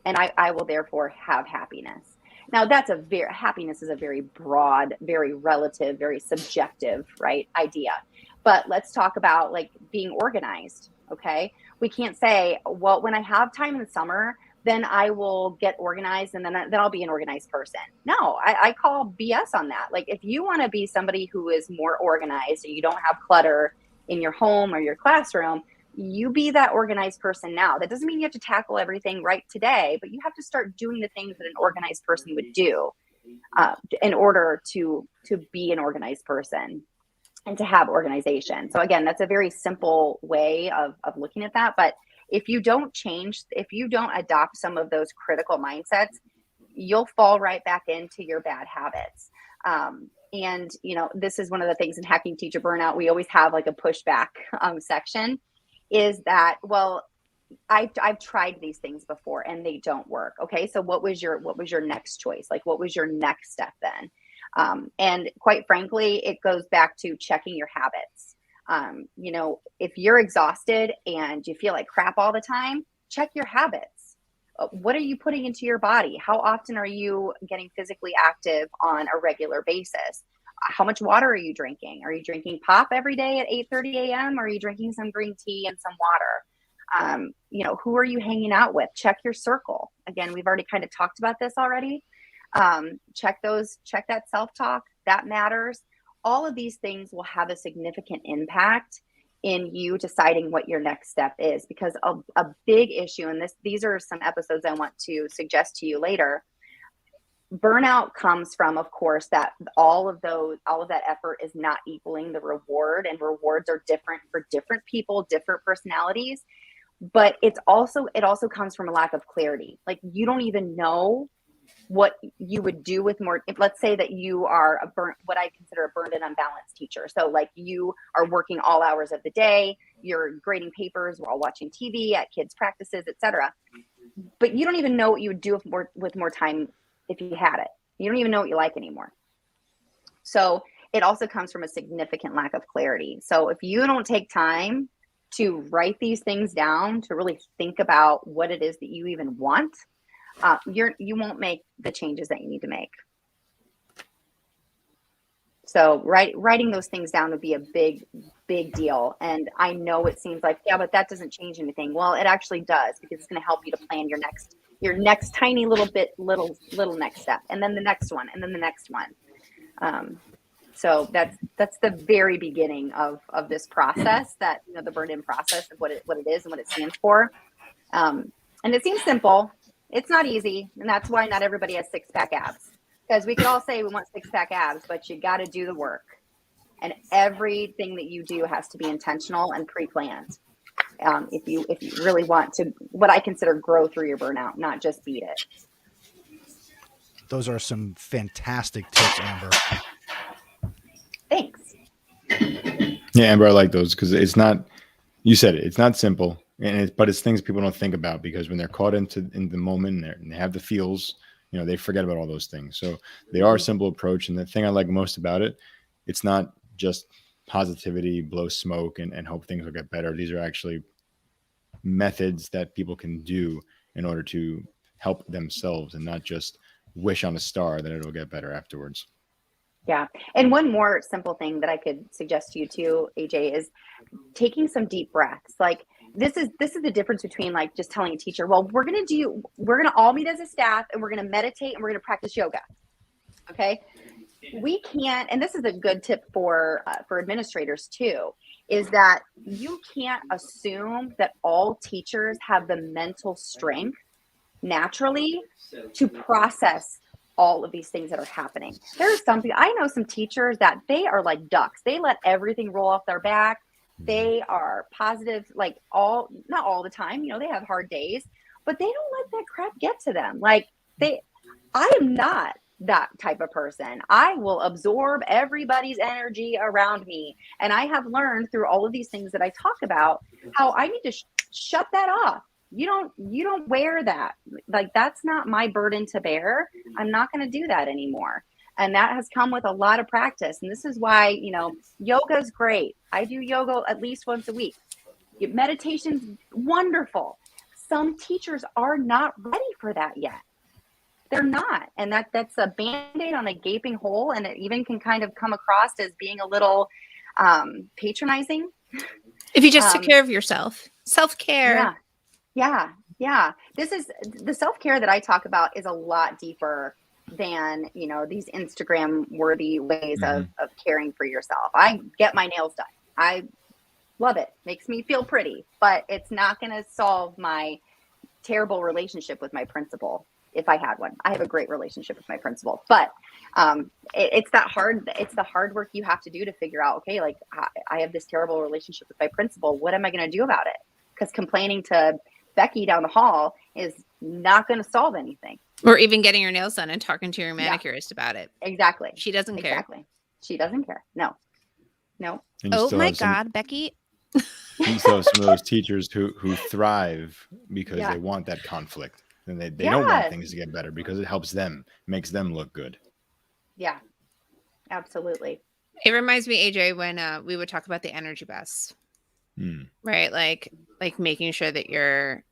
And I will therefore have happiness. Now happiness is a very broad, very relative, very subjective, right, idea. But let's talk about like being organized. Okay. We can't say, well, when I have time in the summer, then I will get organized and then I'll be an organized person. No, I call BS on that. Like if you want to be somebody who is more organized and you don't have clutter in your home or your classroom, you be that organized person now. That doesn't mean you have to tackle everything right today, but you have to start doing the things that an organized person would do in order to be an organized person and to have organization. So again, that's a very simple way of looking at that. But if you don't adopt some of those critical mindsets, you'll fall right back into your bad habits. And this is one of the things in Hacking Teacher Burnout, we always have like a pushback section, is that, well, I've tried these things before and they don't work. Okay. So what was your next choice? Like, what was your next step then? And quite frankly, it goes back to checking your habits. If you're exhausted and you feel like crap all the time, check your habits. What are you putting into your body? How often are you getting physically active on a regular basis? How much water are you drinking? Are you drinking pop every day at 8:30 a.m.? Or are you drinking some green tea and some water? Who are you hanging out with? Check your circle. Again, we've already kind of talked about this already. Check that self-talk. That matters. All of these things will have a significant impact in you deciding what your next step is, because a big issue, and these are some episodes I want to suggest to you later. burnout comes from, of course, that all of that effort is not equaling the reward, and rewards are different for different people, different personalities. But it also comes from a lack of clarity. Like, you don't even know what you would do with more. If, let's say that you are what I consider a burned and unbalanced teacher. So like, you are working all hours of the day, you're grading papers while watching TV at kids' practices, etc. But you don't even know what you would do with more time if you had it. You don't even know what you like anymore. So it also comes from a significant lack of clarity. So if you don't take time to write these things down, to really think about what it is that you even want, you won't make the changes that you need to make. So writing those things down would be a big deal. And I know it seems like, yeah, but that doesn't change anything. Well, it actually does, because it's going to help you to plan your next tiny little next step, and then the next one, and then the next one. So that's the very beginning of this process, that, you know, the Burnin process of what it is and what it stands for. And it seems simple. It's not easy, and that's why not everybody has six-pack abs. Because we could all say we want six-pack abs, but you got to do the work, and everything that you do has to be intentional and pre-planned. If you really want to, what I consider, grow through your burnout, not just beat it. Those are some fantastic tips, Amber. Thanks. Yeah, Amber, I like those, because it's not, you said it, it's not simple, but it's things people don't think about, because when they're caught in the moment and they have the feels, you know, they forget about all those things. So they are a simple approach. And the thing I like most about it, it's not just positivity, blow smoke, and hope things will get better. These are actually methods that people can do in order to help themselves, and not just wish on a star that it'll get better afterwards. Yeah. And one more simple thing that I could suggest to you too, AJ, is taking some deep breaths. Like, this is the difference between, like, just telling a teacher, well, we're going to all meet as a staff, and we're going to meditate, and we're going to practice yoga. Okay. We can't, and this is a good tip for administrators too, is that you can't assume that all teachers have the mental strength naturally to process all of these things that are happening. There are I know some teachers that they are like ducks. They let everything roll off their back. They are positive, like, not all the time, you know, they have hard days, but they don't let that crap get to them. Like, I am not that type of person. I will absorb everybody's energy around me. And I have learned through all of these things that I talk about how I need to shut that off. You don't wear that. Like, that's not my burden to bear. I'm not going to do that anymore. And that has come with a lot of practice. And this is why, you know, yoga is great. I do yoga at least once a week. Meditation's wonderful. Some teachers are not ready for that yet. They're not. And that's a Band-Aid on a gaping hole. And it even can kind of come across as being a little patronizing. If you just took care of yourself. Self-care. Yeah. This is the self-care that I talk about is a lot deeper than, you know, these Instagram worthy ways of caring for yourself. I get my nails done. I love it. Makes me feel pretty, but it's not going to solve my terrible relationship with my principal. If I had one, I have a great relationship with my principal, but it's the hard work you have to do to figure out, okay, like, I have this terrible relationship with my principal. What am I going to do about it? Because complaining to Becky down the hall is not going to solve anything. Or even getting your nails done and talking to your manicurist about it. Exactly. She doesn't care. Exactly. She doesn't care. No. Oh my God, Becky. You still have some of those teachers who thrive because they want that conflict, and they don't want things to get better because it helps them, makes them look good. Yeah, absolutely. It reminds me, AJ, when we would talk about the energy bus, right? Like making sure that you're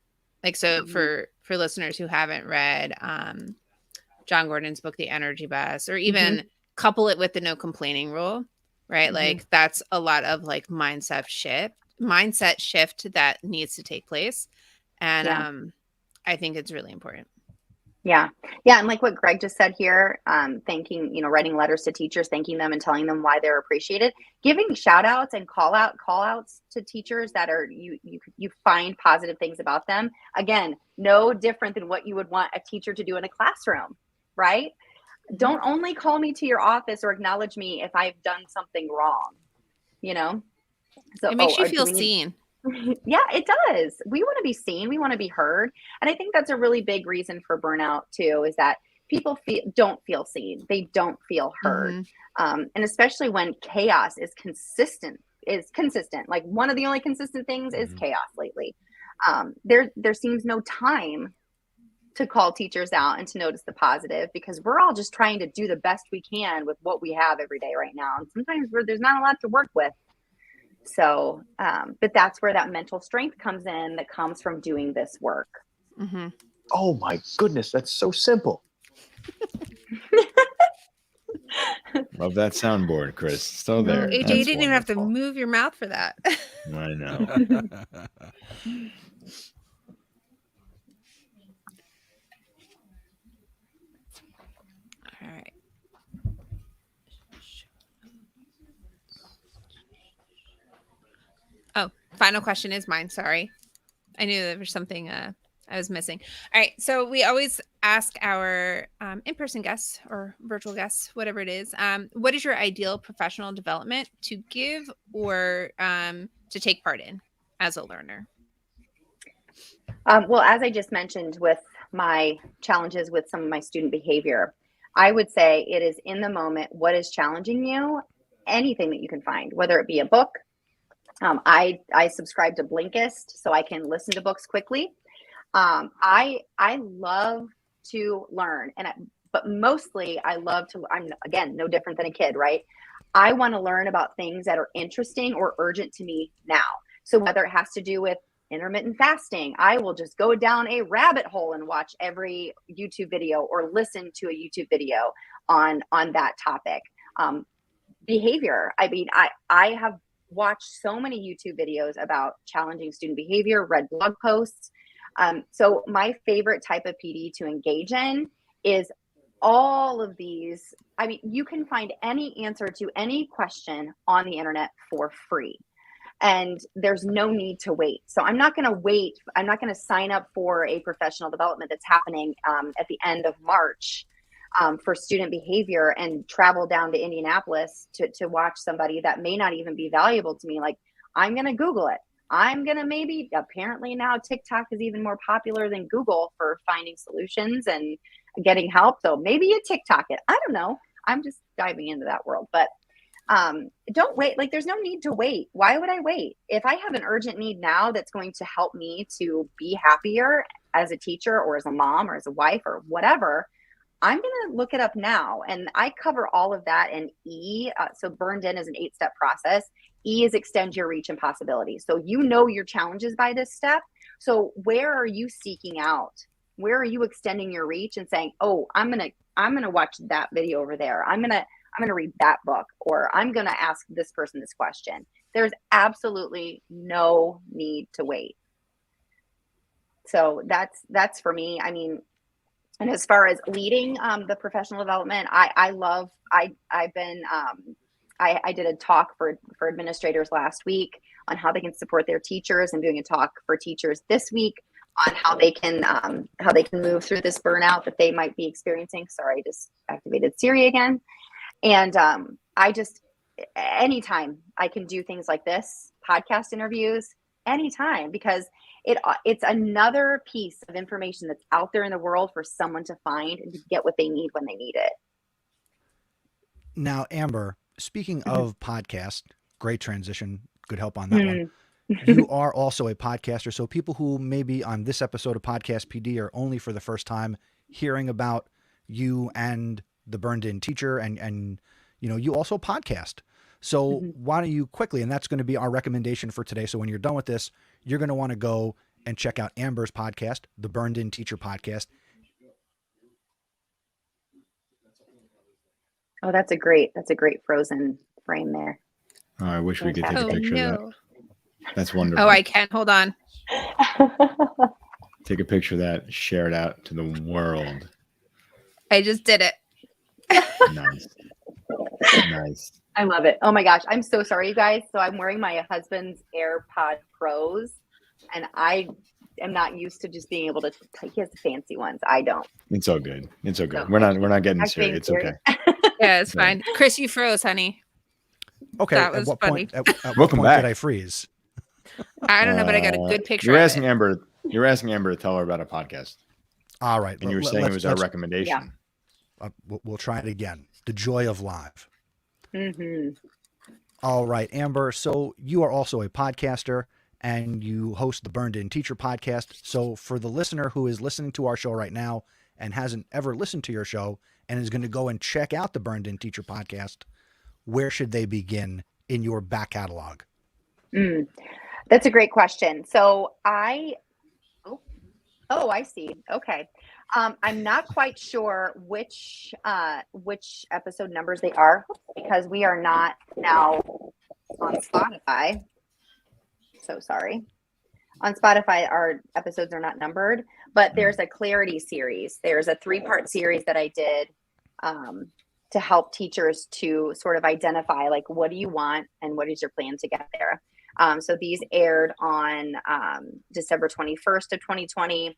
like, so for listeners who haven't read John Gordon's book, The Energy Bus, or even couple it with the no complaining rule, right? Like, that's a lot of like mindset shift that needs to take place. And I think it's really important. Yeah. And like what Greg just said here, thanking, writing letters to teachers, thanking them and telling them why they're appreciated, giving shout outs and call outs to teachers that are, you find positive things about them. Again, no different than what you would want a teacher to do in a classroom. right? Don't only call me to your office or acknowledge me if I've done something wrong, you know? So, It makes you do feel we need- seen. Yeah, it does. We want to be seen. We want to be heard. And I think that's a really big reason for burnout too, is that people don't feel seen. They don't feel heard. And especially when chaos is consistent. Like one of the only consistent things is chaos lately. There seems no time to call teachers out and to notice the positive, because we're all just trying to do the best we can with what we have every day right now. And sometimes there's not a lot to work with. So, but that's where that mental strength comes in, that comes from doing this work. Oh my goodness, that's so simple. Love that soundboard, Chris. So there. AJ, you didn't even have to move your mouth for that. I know. All right. Oh, final question is mine. Sorry. I knew there was something I was missing. All right. So we always ask our in-person guests or virtual guests, whatever it is, what is your ideal professional development to give or to take part in as a learner? Well, as I just mentioned with my challenges with some of my student behavior, I would say it is in the moment, what is challenging you, anything that you can find, whether it be a book. I subscribe to Blinkist so I can listen to books quickly. I love to learn, but mostly I love to, I'm again, no different than a kid, right? I want to learn about things that are interesting or urgent to me now. So whether it has to do with intermittent fasting, I will just go down a rabbit hole and watch every YouTube video or listen to a YouTube video on that topic. Behavior. I mean, I have watched so many YouTube videos about challenging student behavior, read blog posts. So my favorite type of PD to engage in is all of these. I mean, you can find any answer to any question on the internet for free. And there's no need to wait. So I'm not going to wait. I'm not going to sign up for a professional development that's happening at the end of March for student behavior and travel down to Indianapolis to watch somebody that may not even be valuable to me. Like, I'm going to Google it. I'm going to apparently now TikTok is even more popular than Google for finding solutions and getting help. So maybe you TikTok it. I don't know. I'm just diving into that world. But don't wait. Like, there's no need to wait. Why would I wait? If I have an urgent need now that's going to help me to be happier as a teacher or as a mom or as a wife or whatever, I'm going to look it up now. And I cover all of that in E. So Burned In is an 8-step process. E is extend your reach and possibilities. So you know your challenges by this step. So where are you seeking out? Where are you extending your reach and saying, oh, I'm going to watch that video over there. I'm going to read that book, or I'm going to ask this person this question. There's absolutely no need to wait. So that's for me. I mean, and as far as leading the professional development, I did a talk for administrators last week on how they can support their teachers. I'm doing a talk for teachers this week on how they can move through this burnout that they might be experiencing. Sorry, I just activated Siri again. And anytime I can do things like this, podcast interviews, anytime, because it's another piece of information that's out there in the world for someone to find and to get what they need when they need it. Now, Amber, speaking of podcast, great transition, good help on that one. You are also a podcaster. So people who maybe on this episode of Podcast PD are only for the first time hearing about you and the Burned In teacher and you also podcast. So why don't you quickly, and that's going to be our recommendation for today. So when you're done with this, you're going to want to go and check out Amber's podcast, the Burned In Teacher Podcast. Oh, that's a great frozen frame there. Oh, I wish we could take a picture of that. That's wonderful. Oh, I can. Hold on. Take a picture of that, share it out to the world. I just did it. Nice. Nice. I love it. Oh my gosh. I'm so sorry, you guys. So I'm wearing my husband's AirPod Pros, and I am not used to just being able to. He has the fancy ones. I don't. It's all good. It's okay. So, We're not getting I'm serious. being It's okay. Yeah, it's Yeah. fine. Chris, you froze, honey. Okay. That At was what funny. point? At what Welcome point back. did I freeze? I don't know, but I got a good picture. You're of asking it. Amber. You're asking Amber to tell her about a podcast, All right. and you were saying it was our recommendation. We'll try it again. The joy of live. Mm-hmm. All right, Amber. So you are also a podcaster and you host the Burnin Teacher podcast. So for the listener who is listening to our show right now and hasn't ever listened to your show and is going to go and check out the Burnin Teacher podcast, where should they begin in your back catalog? That's a great question. So I see. Okay. I'm not quite sure which episode numbers they are because we are not now on Spotify. So sorry. On Spotify, our episodes are not numbered, but there's a clarity series. There's a 3-part series that I did to help teachers to sort of identify, like, what do you want and what is your plan to get there? So these aired on December 21st of 2020,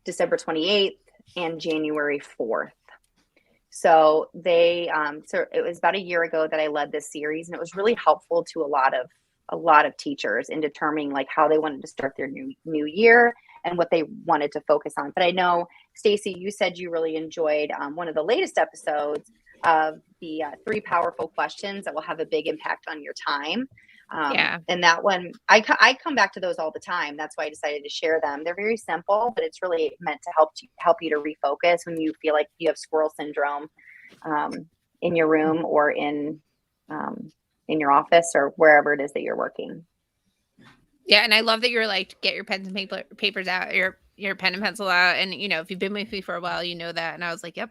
December 28th, and January 4th. So so it was about a year ago that I led this series, and it was really helpful to a lot of teachers in determining like how they wanted to start their new year and what they wanted to focus on. But I know, Stacey, you said you really enjoyed one of the latest episodes of the 3 powerful questions that will have a big impact on your time. And that one, I come back to those all the time. That's why I decided to share them. They're very simple, but it's really meant to help you to refocus when you feel like you have squirrel syndrome in your room or in your office or wherever it is that you're working. Yeah, and I love that you're like, get your pens and papers out, your pen and pencil out, and if you've been with me for a while, you know that. And I was like, yep.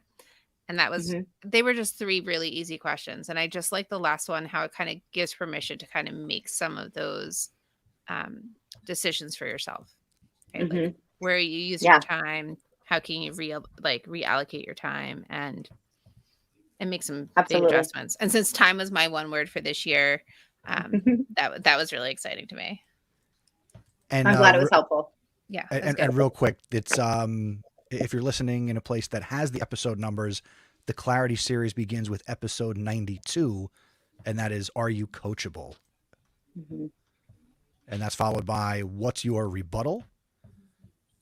And that was, they were just 3 really easy questions. And I just like the last one, how it kind of gives permission to kind of make some of those decisions for yourself. Right? Like, where you use your time, how can you reallocate your time and make some big adjustments. And since time was my one word for this year, that was really exciting to me. And I'm glad it was helpful. Yeah. And real quick, it's if you're listening in a place that has the episode numbers, the Clarity series begins with episode 92, and that is, Are You Coachable? And that's followed by What's Your Rebuttal?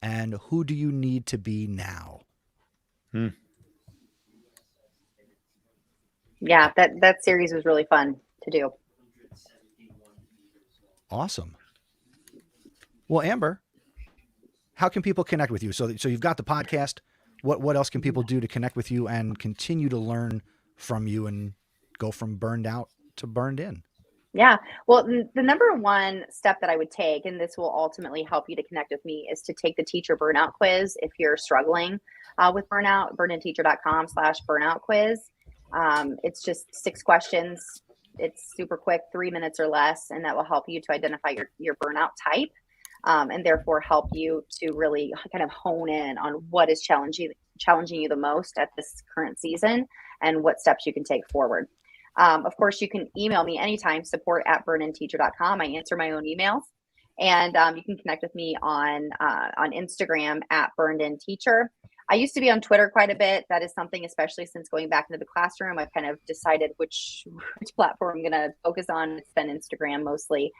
And Who Do You Need to Be Now? Yeah, that series was really fun to do. Awesome. Well, Amber, how can people connect with you? So you've got the podcast. What else can people do to connect with you and continue to learn from you and go from burned out to burned in? Yeah. Well, the number one step that I would take, and this will ultimately help you to connect with me, is to take the teacher burnout quiz. If you're struggling with burnout, burninteacher.com/burnout quiz. It's just 6 questions. It's super quick, 3 minutes or less, and that will help you to identify your burnout type. And therefore help you to really kind of hone in on what is challenging you the most at this current season and what steps you can take forward. Of course, you can email me anytime, support@burninteacher.com. I answer my own emails. And you can connect with me on Instagram @burninteacher. I used to be on Twitter quite a bit. That is something, especially since going back into the classroom, I've kind of decided which platform I'm going to focus on. It's been Instagram mostly.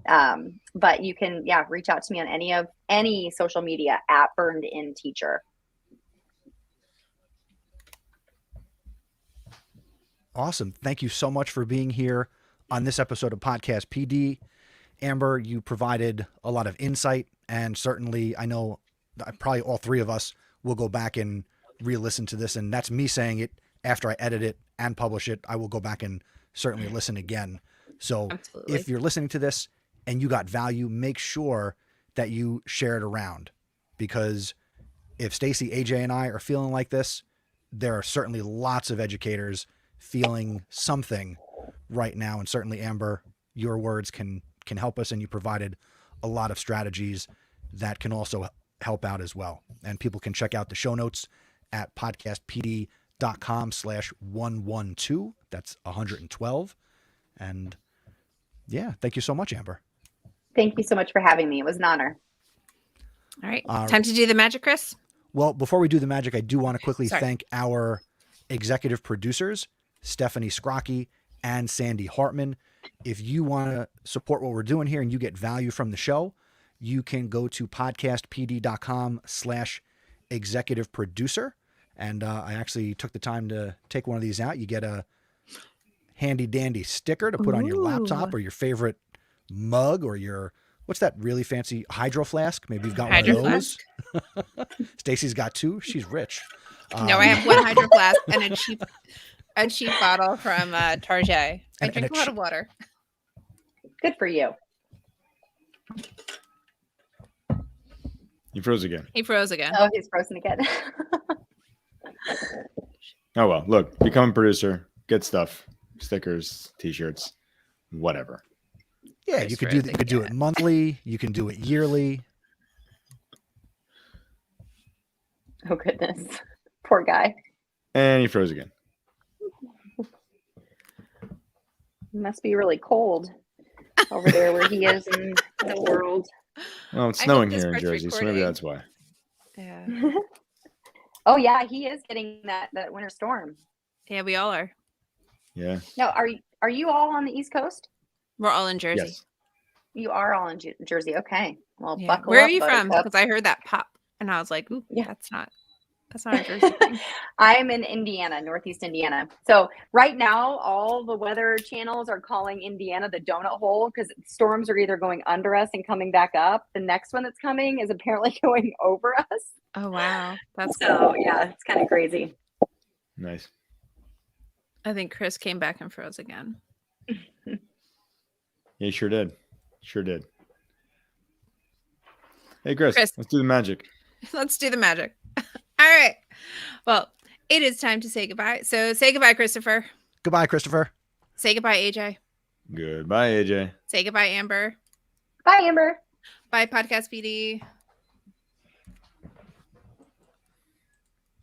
But you can, reach out to me on any social media @burninteacher. Awesome. Thank you so much for being here on this episode of Podcast PD. Amber, you provided a lot of insight, and certainly I know that probably all 3 of us will go back and re-listen to this. And that's me saying it after I edit it and publish it. I will go back and certainly listen again. So Absolutely. If you're listening to this and you got value, make sure that you share it around, because if Stacey, AJ, and I are feeling like this, there are certainly lots of educators feeling something right now. And certainly, Amber, your words can help us, and you provided a lot of strategies that can also help out as well. And people can check out the show notes at podcastpd.com/112. That's 112. And thank you so much, Amber. Thank you so much for having me. It was an honor. All right. Time to do the magic, Chris. Well, before we do the magic, I do want to quickly Sorry. thank our executive producers, Stephanie Scrocky and Sandy Hartman. If you want to support what we're doing here and you get value from the show, you can go to podcastpd.com/executive producer. And I actually took the time to take one of these out. You get a handy dandy sticker to put on your laptop or your favorite mug or your, what's that really fancy hydro flask? Maybe you've got Hydro one of those. Stacey's got two. She's rich. No, I have one hydro flask and a cheap bottle from Target. I drink a lot of water. Good for you. He froze again. He froze again. Oh, he's frozen again. Oh well, look, become a producer, get stuff, stickers, t-shirts, whatever. Yeah, you could do it monthly. You can do it yearly. Oh goodness, poor guy. And he froze again. It must be really cold over there where he is in the world. Well, it's I snowing think this here in part's Jersey, so maybe recording. that's why. Yeah. Oh yeah, he is getting that winter storm. Yeah, we all are. Yeah. No, are you all on the East Coast? We're all in Jersey. Yes. You are all in Jersey. Okay. Well, Yeah. buckle Where up, are you from? buttercup. Because I heard that pop and I was like, ooh, Yeah. that's not a Jersey thing. I'm in Indiana, Northeast Indiana. So right now, all the weather channels are calling Indiana the donut hole because storms are either going under us and coming back up. The next one that's coming is apparently going over us. Oh, wow. That's So cool. yeah, it's kind of crazy. Nice. I think Chris came back and froze again. Yeah, he sure did. Sure did. Hey, Chris, Chris. let's do the magic. Let's do the magic. All right. Well, it is time to say goodbye. So say goodbye, Christopher. Goodbye, Christopher. Say goodbye, AJ. Goodbye, AJ. Say goodbye, Amber. Bye, Amber. Bye, Podcast PD.